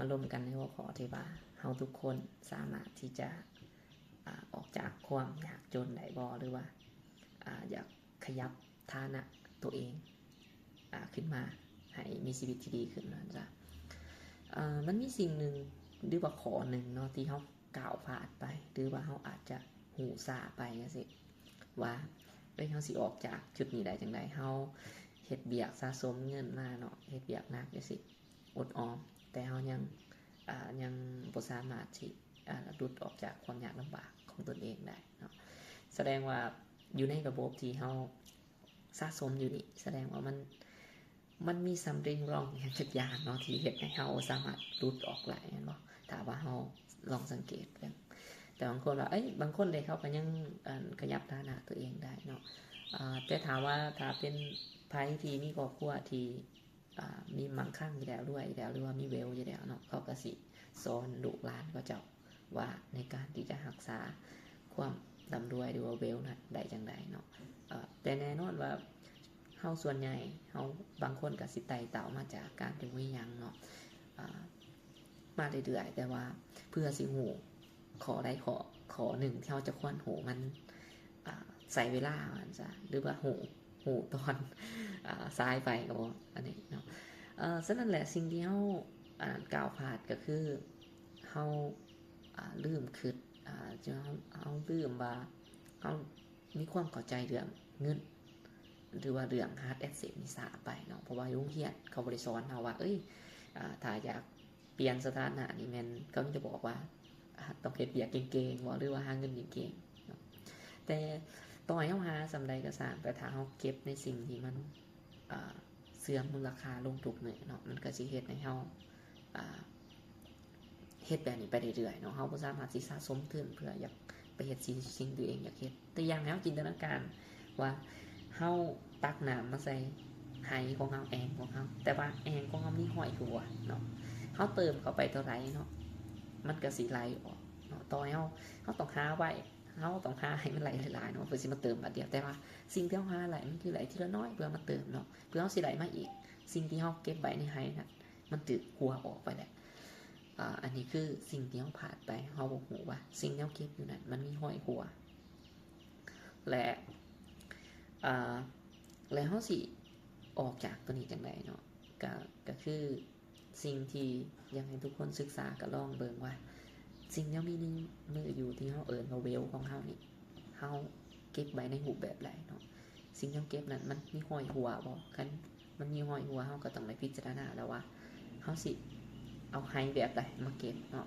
มาร่วมกันในหัวข้อที่ว่าเราทุกคนสามารถที่จะออกจากความยากจนได้บ่หรือว่าอยากขยับฐานะตัวเองขึ้นมาให้มีชีวิตที่ดีขึ้นนะจ๊ะมันมีสิ่งหนึ่งหรือว่าขอหนึ่งเนาะที่เขากล่าวพลาดไปหรือว่าเขาอาจจะหูซาไปสิว่าเขาสิออกจากจุดนี้ได้จังไดเขาเฮ็ดเบียกสะสมเงินมาเนาะเฮ็ดเบียกหนักจังซี่อดออมแต่เขายังบ่สามารถที่หลุดออกจากความยากลำบากของตนเองได้เนาะแสดงว่าอยู่ในระบบที่เขาสะสมอยู่นี่แสดงว่ามันมีซัมติงรองอย่างสักอย่างเนาะที่เฮ็ดให้เขาสามารถหลุดออกได้แม่นบ่ถ้าว่าเขาลองสังเกตกันแต่บางคนว่าบางคนเลยเขาก็ยังขยับฐานะตัวเองได้เนาะแต่ถามว่าถ้าเป็นไผที่มีครอบครัวที่มีมั่งคั่งอยู่แล้วด้วยแล้วหรือว่ามีเวลอยู่แล้วเนาะเขาก็สิสอนลูกหลานก็เจ้าว่าในการที่จะรักษาความร่ำรวยหรือว่าเวลนั้นได้จังไดเนาะแต่แน่นอนว่าเฮาส่วนใหญ่เฮาบางคนก็สิไต่เต่ามาจากการที่มีหยังเนาะมาเรื่อยๆแต่ว่าเพื่อสิฮู้ขอได้ขอหนึ่งที่เฮาจะควรฮู้มันใส่เวลามันซะหรือว่าฮู้ตอนซ้ายไปก็บ่อันนี้เนาะฉะนั้นแหละสิ่งที่เฮากล่าวพลาดก็คือเฮาลืมคิดจะเฮาลืมว่าเฮามีความเข้าใจเรื่องเงินหรือว่าเรื่อง hard asset นี่ซะไปเนาะเพราะว่าโรงเรียนเขาบ่ได้สอนเฮาว่าถ้าอยากเปลี่ยนสถานะนี่แม่นเขาจะบอกว่าต้องเฮ็ดเวียกเก่งๆบ่หรือว่าหาเงินเก่งๆเนาะแต่ต่อให้เฮาหาส่ำใดก็ตามแต่ถ้าเฮาเก็บในสิ่งที่มันเสื่อมมูลค่าลงทุกมื้อเนาะมันก็สิเฮ็ดให้เฮาเฮ็ดแบบนี้ไปเรื่อยๆเนาะเฮาบ่สามารถสิสะสมทุนเพื่ออยากไปเฮ็ดสิ่งตัวเองอยากเฮ็ดแต่อย่างแล้วจินตนาการว่าเฮาตักน้ำมาใส่ไหของเฮาแอ่งของเฮาแต่ว่าแอ่งของเฮามีห้อยหัวเนาะเฮาเติมเข้าไปเท่าไหร่เนาะมันก็สิไหลออกเนาะต่อให้เฮาต้องหาไว้เฮาต้องหาให้มันไหลหลายๆเนาะเพื่อสิมาเติมบัดเดียวแต่ว่าสิ่งที่เฮาหาไหลมันคือไหลทีละน้อยเพื่อมาเติมเนาะเพื่อเฮาสิไหลมาอีกสิ่งที่เฮาเก็บไว้ในไหนั้นมันตึกหัวออกไปแล้วอันนี้คือสิ่งที่เฮาผ่านไปเฮาบ่ฮู้ว่าสิ่งที่เฮาเก็บอยู่นั้นมันมีห้อยหัวและแล้วเฮาสิออกจากตัวนี้จังไดเนาะก็คือสิ่งที่อยากให้ทุกคนศึกษาก็ลองเบิ่งว่าสิ่งที่มีในมืออยู่ที่เฮาเอิ้นว่าเวลของเฮานี่เฮาเก็บไว้ในรูปแบบใดเนาะสิ่งที่เฮาเก็บนั้นมันมีห้อยหัวบ่คันมันมีห้อยหัวเฮาก็ต้องไปพิจารณาแล้วว่าเฮาสิเอาให้แบบใดมาเก็บเนาะ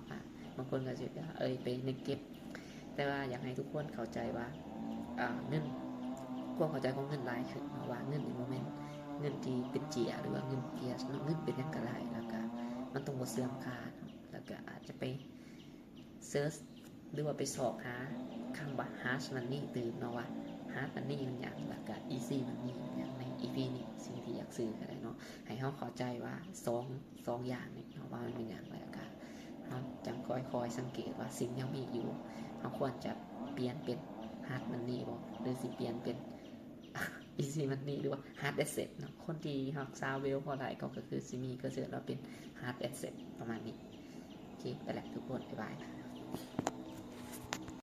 บางคนก็สิว่าไปนึกเก็บแต่ว่าอยากให้ทุกคนเข้าใจว่าเงินความเข้าใจของเงินหลายขึ้นเนาะว่าเงินในโมเมนต์เงินที่เป็นเจียหรือว่าเงินเกียร์เงินเป็นหยังก็ได้แล้วก็มันต้องบ่เสื่อมค่าแล้วก็อาจจะไปเซิร์ชหรือว่าไปสอบหาคำว่า hard money ตื่นเนาะว่า hard money มันหยังแล้วก็ easy money อย่างใน EP นี้สิ่งที่อยากสื่อก็ได้เนาะให้เฮาเข้าใจว่า2อย่างนี่เนาะว่ามันเป็นหยังแล้วก็เฮาจังค่อยๆสังเกตว่าสิ่งที่มีอยู่เฮาควรจะเปลี่ยนเป็น hard money บ่หรือสิเปลี่ยนเป็นeasy money หรือว่า hard asset เนาะคนที่รักษาเวลพอได้ก็คือสิมีก็คือเราเป็น hard asset ประมาณนี้โอเคไปแล้วทุกคนบ๊ายบาย